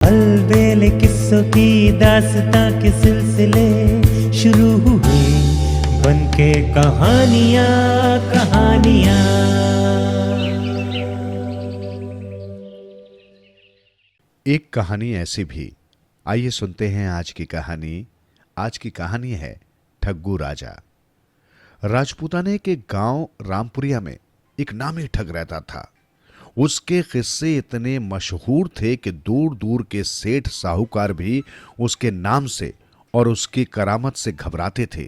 अलबेले किस्सों की दास्तां के सिलसिले शुरू हुए, बनके कहानियां कहानियां। एक कहानी ऐसी भी। आइए सुनते हैं आज की कहानी। आज की कहानी है ठग्गू राजा। राजपूताने के गांव रामपुरिया में एक नामी ठग रहता था। उसके किस्से इतने मशहूर थे कि दूर दूर के सेठ साहूकार भी उसके नाम से और उसकी करामत से घबराते थे।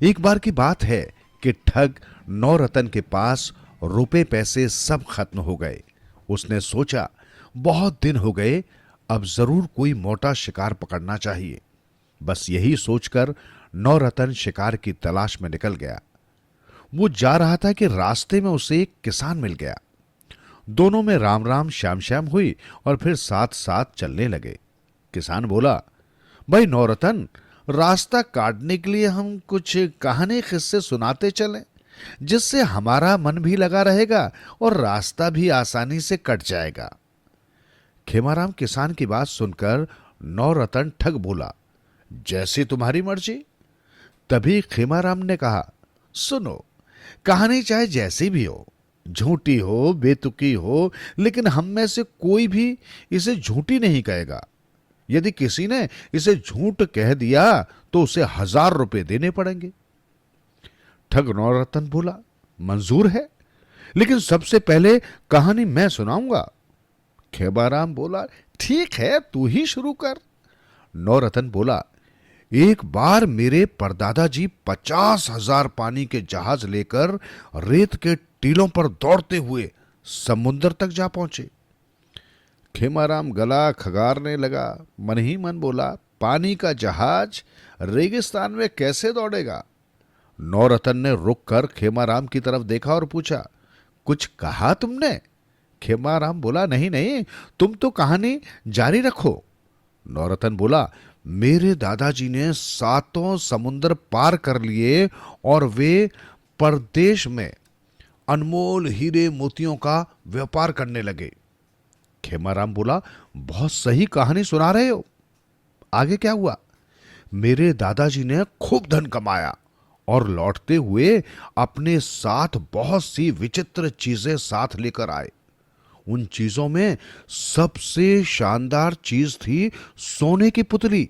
एक बार की बात है कि ठग नौरतन के पास रुपए पैसे सब खत्म हो गए। उसने सोचा बहुत दिन हो गए, अब जरूर कोई मोटा शिकार पकड़ना चाहिए। बस यही सोचकर नौरतन शिकार की तलाश में निकल गया। वो जा रहा था कि रास्ते में उसे एक किसान मिल गया। दोनों में राम राम श्याम श्याम हुई और फिर साथ साथ चलने लगे। किसान बोला, भाई नौरतन, रास्ता काटने के लिए हम कुछ कहानी किस्से सुनाते चलें, जिससे हमारा मन भी लगा रहेगा और रास्ता भी आसानी से कट जाएगा। खेमाराम किसान की बात सुनकर नौरतन ठग बोला, जैसी तुम्हारी मर्जी। तभी खेमाराम ने कहा, सुनो, कहानी चाहे जैसी भी हो, झूठी हो बेतुकी हो, लेकिन हम में से कोई भी इसे झूठी नहीं कहेगा। यदि किसी ने इसे झूठ कह दिया तो उसे 1000 रुपए देने पड़ेंगे। ठग नौरतन बोला, मंजूर है, लेकिन सबसे पहले कहानी मैं सुनाऊंगा। खेमाराम बोला, ठीक है, तू ही शुरू कर। नौरतन बोला, एक बार मेरे परदादा जी 50,000 पानी के जहाज लेकर रेत के टीलों पर दौड़ते हुए समुद्र तक जा पहुंचे। खेमाराम गला खगारने लगा, मन ही मन बोला, पानी का जहाज रेगिस्तान में कैसे दौड़ेगा। नौरतन ने रुक कर खेमाराम की तरफ देखा और पूछा, कुछ कहा तुमने? खेमाराम बोला, नहीं नहीं, तुम तो कहानी जारी रखो। नौरतन बोला, मेरे दादाजी ने 7 समुद्र पार कर लिए और वे परदेश में अनमोल हीरे मोतियों का व्यापार करने लगे। खेमाराम बोला, बहुत सही कहानी सुना रहे हो, आगे क्या हुआ? मेरे दादाजी ने खूब धन कमाया और लौटते हुए अपने साथ बहुत सी विचित्र चीजें साथ लेकर आए। उन चीजों में सबसे शानदार चीज थी सोने की पुतली।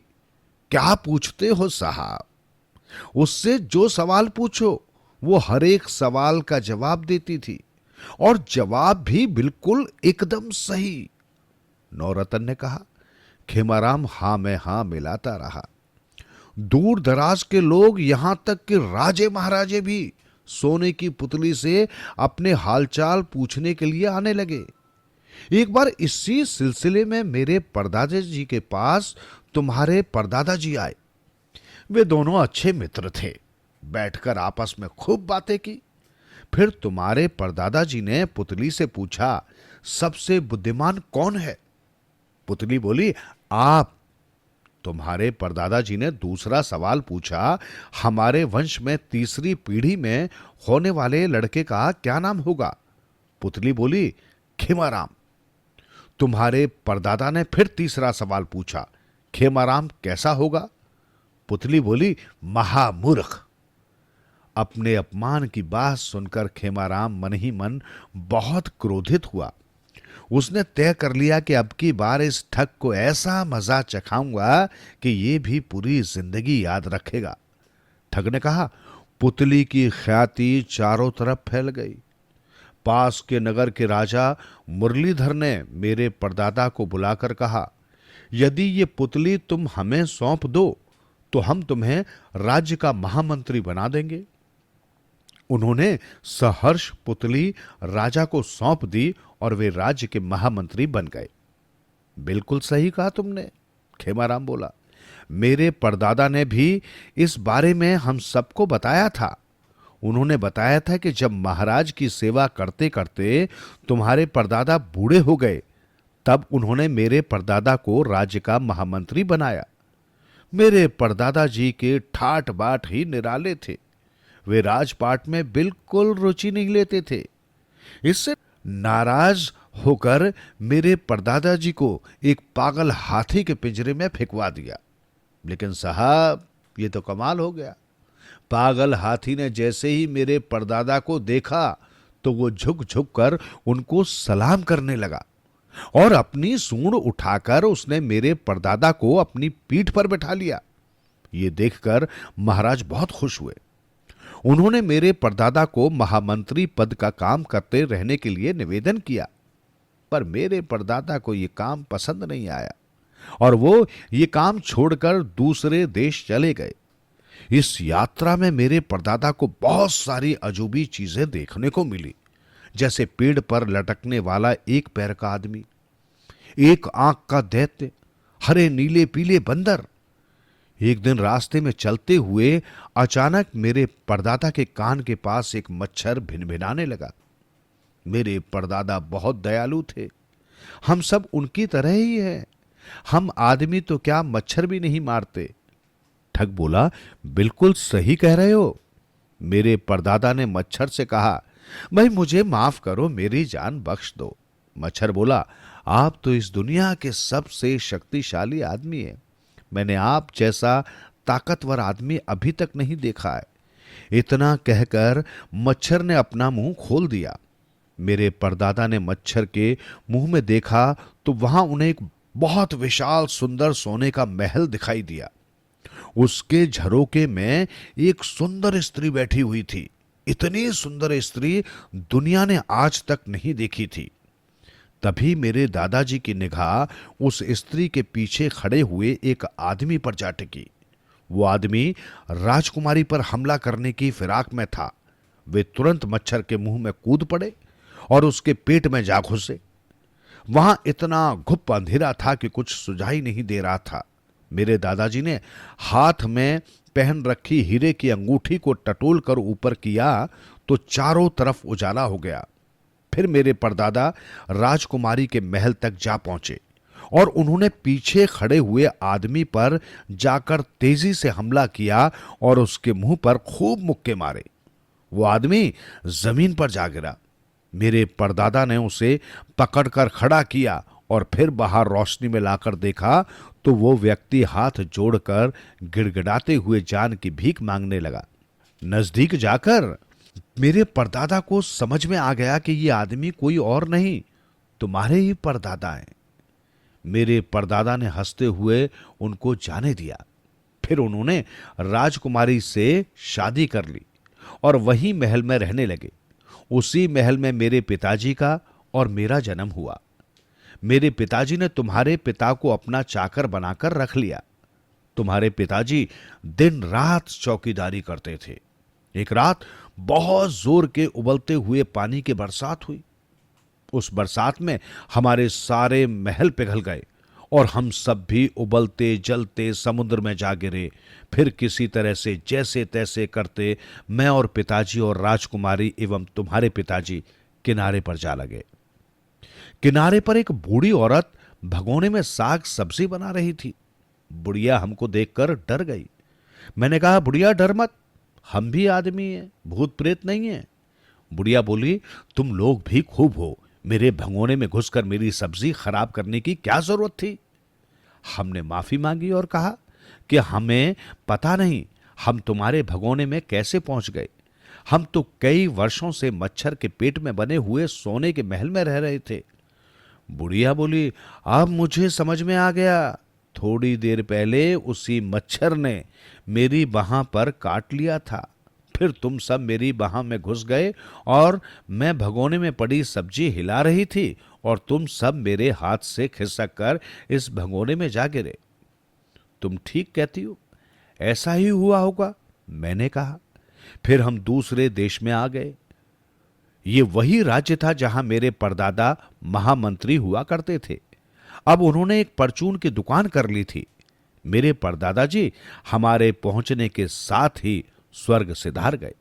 क्या पूछते हो साहब, उससे जो सवाल पूछो वो हर एक सवाल का जवाब देती थी, और जवाब भी बिल्कुल एकदम सही। नौरतन ने कहा। खेमाराम हां में हां मिलाता रहा। दूर दराज के लोग, यहां तक कि राजे महाराजे भी सोने की पुतली से अपने हालचाल पूछने के लिए आने लगे। एक बार इसी सिलसिले में मेरे परदादा जी के पास तुम्हारे परदादा जी आए। वे दोनों अच्छे मित्र थे। बैठकर आपस में खूब बातें की। फिर तुम्हारे परदादा जी ने पुतली से पूछा, सबसे बुद्धिमान कौन है? पुतली बोली, आप। तुम्हारे परदादा जी ने दूसरा सवाल पूछा, हमारे वंश में तीसरी पीढ़ी में होने वाले लड़के का क्या नाम होगा? पुतली बोली, खेमाराम। तुम्हारे परदादा ने फिर तीसरा सवाल पूछा, खेमाराम कैसा होगा? पुतली बोली, महामूर्ख। अपने अपमान की बात सुनकर खेमाराम मन ही मन बहुत क्रोधित हुआ। उसने तय कर लिया कि अब की बार इस ठग को ऐसा मजा चखाऊंगा कि ये भी पूरी जिंदगी याद रखेगा। ठग ने कहा, पुतली की ख्याति चारों तरफ फैल गई। पास के नगर के राजा मुरलीधर ने मेरे परदादा को बुलाकर कहा, यदि ये पुतली तुम हमें सौंप दो तो हम तुम्हें राज्य का महामंत्री बना देंगे। उन्होंने सहर्ष पुतली राजा को सौंप दी और वे राज्य के महामंत्री बन गए। बिल्कुल सही कहा तुमने, खेमाराम बोला। मेरे परदादा ने भी इस बारे में हम सबको बताया था। उन्होंने बताया था कि जब महाराज की सेवा करते करते तुम्हारे परदादा बूढ़े हो गए, तब उन्होंने मेरे परदादा को राज्य का महामंत्री बनाया। मेरे परदादा जी के ठाट बाट ही निराले थे। वे राजपाट में बिल्कुल रुचि नहीं लेते थे। इससे नाराज होकर मेरे परदादा जी को एक पागल हाथी के पिंजरे में फेंकवा दिया। लेकिन साहब, ये तो कमाल हो गया। पागल हाथी ने जैसे ही मेरे परदादा को देखा तो वो झुक झुक कर उनको सलाम करने लगा और अपनी सूंड उठाकर उसने मेरे परदादा को अपनी पीठ पर बैठा लिया। ये देखकर महाराज बहुत खुश हुए। उन्होंने मेरे परदादा को महामंत्री पद का काम करते रहने के लिए निवेदन किया, पर मेरे परदादा को ये काम पसंद नहीं आया और वो ये काम छोड़कर दूसरे देश चले गए। इस यात्रा में मेरे परदादा को बहुत सारी अजूबी चीजें देखने को मिली, जैसे पेड़ पर लटकने वाला एक पैर का आदमी, एक आंख का दैत्य, हरे नीले पीले बंदर। एक दिन रास्ते में चलते हुए अचानक मेरे परदादा के कान के पास एक मच्छर भिनभिनाने लगा। मेरे परदादा बहुत दयालु थे। हम सब उनकी तरह ही हैं। हम आदमी तो क्या, मच्छर भी नहीं मारते। ठग बोला, बिल्कुल सही कह रहे हो। मेरे परदादा ने मच्छर से कहा, भाई मुझे माफ करो, मेरी जान बख्श दो। मच्छर बोला, आप तो इस दुनिया के सबसे शक्तिशाली आदमी हैं। मैंने आप जैसा ताकतवर आदमी अभी तक नहीं देखा है। इतना कहकर मच्छर ने अपना मुंह खोल दिया। मेरे परदादा ने मच्छर के मुंह में देखा तो वहां उन्हें एक बहुत विशाल सुंदर सोने का महल दिखाई दिया। उसके झरोके में एक सुंदर स्त्री बैठी हुई थी। इतनी सुंदर स्त्री दुनिया ने आज तक नहीं देखी थी। तभी मेरे दादाजी की निगाह उस स्त्री के पीछे खड़े हुए एक आदमी पर जा टिकी। वो आदमी राजकुमारी पर हमला करने की फिराक में था। वे तुरंत मच्छर के मुंह में कूद पड़े और उसके पेट में जा घुसे। वहां इतना घुप अंधेरा था कि कुछ सुझाई नहीं दे रहा था। मेरे दादाजी ने हाथ में पहन रखी हीरे की अंगूठी को टटोल कर ऊपर किया तो चारों तरफ उजाला हो गया। फिर मेरे परदादा राजकुमारी के महल तक जा पहुंचे और उन्होंने पीछे खड़े हुए आदमी पर जाकर तेजी से हमला किया और उसके मुंह पर खूब मुक्के मारे। वो आदमी जमीन पर जा गिरा। मेरे परदादा ने उसे पकड़कर खड़ा किया और फिर बाहर रोशनी में लाकर देखा तो वो व्यक्ति हाथ जोड़कर गिड़गिड़ाते हुए जान की भीख मांगने लगा। नजदीक जाकर मेरे परदादा को समझ में आ गया कि ये आदमी कोई और नहीं, तुम्हारे ही परदादा हैं। मेरे परदादा ने हंसते हुए उनको जाने दिया। फिर उन्होंने राजकुमारी से शादी कर ली और वही महल में रहने लगे। उसी महल में मेरे पिताजी का और मेरा जन्म हुआ। मेरे पिताजी ने तुम्हारे पिता को अपना चाकर बनाकर रख लिया। तुम्हारे पिताजी दिन रात चौकीदारी करते थे। एक रात बहुत जोर के उबलते हुए पानी की बरसात हुई। उस बरसात में हमारे सारे महल पिघल गए और हम सब भी उबलते जलते समुद्र में जा गिरे। फिर किसी तरह से जैसे तैसे करते मैं और पिताजी और राजकुमारी एवं तुम्हारे पिताजी किनारे पर जा लगे। किनारे पर एक बूढ़ी औरत भगोने में साग सब्जी बना रही थी। बुढ़िया हमको देखकर डर गई। मैंने कहा, बुढ़िया डर मत, हम भी आदमी हैं, भूत प्रेत नहीं है। बुढ़िया बोली, तुम लोग भी खूब हो, मेरे भगोने में घुसकर मेरी सब्जी खराब करने की क्या जरूरत थी। हमने माफी मांगी और कहा कि हमें पता नहीं हम तुम्हारे भगोने में कैसे पहुंच गए। हम तो कई वर्षों से मच्छर के पेट में बने हुए सोने के महल में रह रहे थे। बुढ़िया बोली, अब मुझे समझ में आ गया। थोड़ी देर पहले उसी मच्छर ने मेरी बाह पर काट लिया था। फिर तुम सब मेरी बाह में घुस गए और मैं भगोने में पड़ी सब्जी हिला रही थी और तुम सब मेरे हाथ से खिसक कर इस भगोने में जा गिरे। तुम ठीक कहती हो, ऐसा ही हुआ होगा, मैंने कहा। फिर हम दूसरे देश में आ गए। ये वही राज्य था जहां मेरे परदादा महामंत्री हुआ करते थे। अब उन्होंने एक परचून की दुकान कर ली थी। मेरे परदादा जी हमारे पहुंचने के साथ ही स्वर्ग सिधार गए।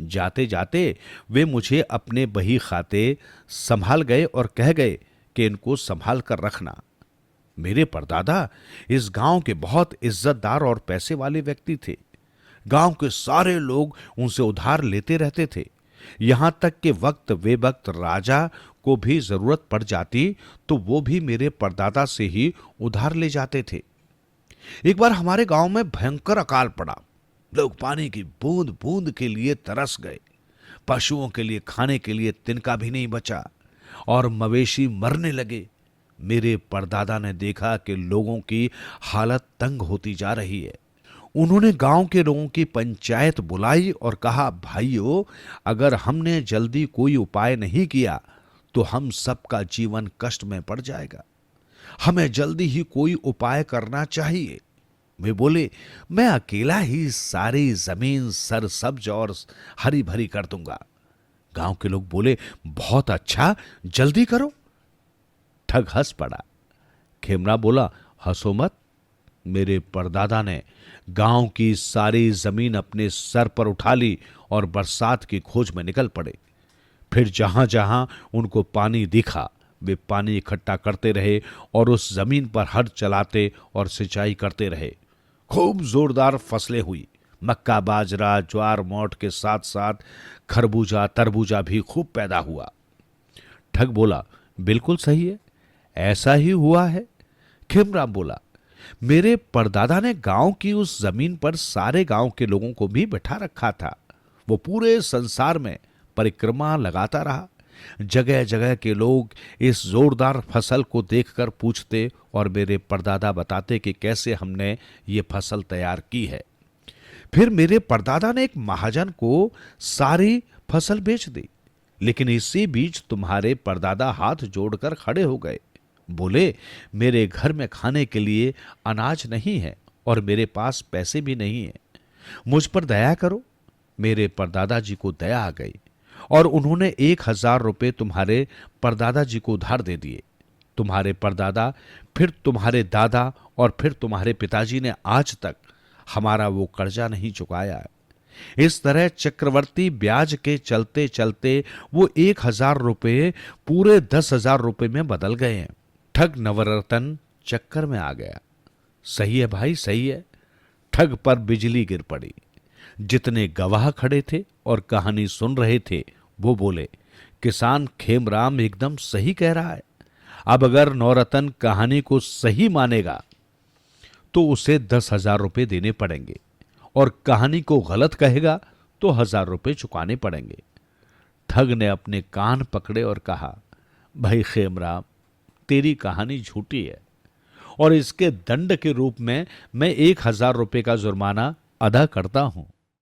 जाते जाते वे मुझे अपने बही खाते संभाल गए और कह गए कि इनको संभाल कर रखना। मेरे परदादा इस गांव के बहुत इज्जतदार और पैसे वाले व्यक्ति थे। गांव के सारे लोग उनसे उधार लेते रहते थे। यहां तक कि वक्त बेवक्त राजा को भी जरूरत पड़ जाती तो वो भी मेरे परदादा से ही उधार ले जाते थे। एक बार हमारे गांव में भयंकर अकाल पड़ा। लोग पानी की बूंद बूंद के लिए तरस गए। पशुओं के लिए खाने के लिए तिनका भी नहीं बचा और मवेशी मरने लगे। मेरे परदादा ने देखा कि लोगों की हालत तंग होती जा रही है। उन्होंने गांव के लोगों की पंचायत बुलाई और कहा, भाइयों, अगर हमने जल्दी कोई उपाय नहीं किया तो हम सबका जीवन कष्ट में पड़ जाएगा। हमें जल्दी ही कोई उपाय करना चाहिए। वे बोले, मैं अकेला ही सारी जमीन सरसब्ज और हरी भरी कर दूंगा। गांव के लोग बोले, बहुत अच्छा, जल्दी करो। ठग हंस पड़ा। खेमरा बोला, हंसो मत। मेरे परदादा ने गांव की सारी जमीन अपने सर पर उठा ली और बरसात की खोज में निकल पड़े। फिर जहां जहां उनको पानी दिखा वे पानी इकट्ठा करते रहे और उस जमीन पर हल चलाते और सिंचाई करते रहे। खूब जोरदार फसलें हुई। मक्का, बाजरा, ज्वार, मोठ के साथ साथ खरबूजा, तरबूजा भी खूब पैदा हुआ। ठग बोला, बिल्कुल सही है, ऐसा ही हुआ है। खेमराम बोला, मेरे परदादा ने गांव की उस जमीन पर सारे गांव के लोगों को भी बिठा रखा था। वो पूरे संसार में परिक्रमा लगाता रहा। जगह जगह के लोग इस जोरदार फसल को देखकर पूछते और मेरे परदादा बताते कि कैसे हमने ये फसल तैयार की है। फिर मेरे परदादा ने एक महाजन को सारी फसल बेच दी। लेकिन इसी बीच तुम्हारे परदादा हाथ जोड़कर खड़े हो गए। बोले, मेरे घर में खाने के लिए अनाज नहीं है और मेरे पास पैसे भी नहीं है, मुझ पर दया करो। मेरे परदादा जी को दया आ गई और उन्होंने 1000 रुपये तुम्हारे परदादा जी को उधार दे दिए। तुम्हारे परदादा, फिर तुम्हारे दादा और फिर तुम्हारे पिताजी ने आज तक हमारा वो कर्जा नहीं चुकाया। इस तरह चक्रवर्ती ब्याज के चलते चलते वो 1000 रुपये पूरे 10,000 रुपये में बदल गए हैं। ठग नवरत्न चक्कर में आ गया। सही है भाई, सही है। ठग पर बिजली गिर पड़ी। जितने गवाह खड़े थे और कहानी सुन रहे थे वो बोले, किसान खेमराम एकदम सही कह रहा है। अब अगर नवरत्न कहानी को सही मानेगा तो उसे 10,000 रुपये देने पड़ेंगे और कहानी को गलत कहेगा तो 1000 रुपये चुकाने पड़ेंगे। ठग ने अपने कान पकड़े और कहा, भाई खेमराम, तेरी कहानी झूठी है और इसके दंड के रूप में मैं 1000 रुपये का जुर्माना अदा करता हूं।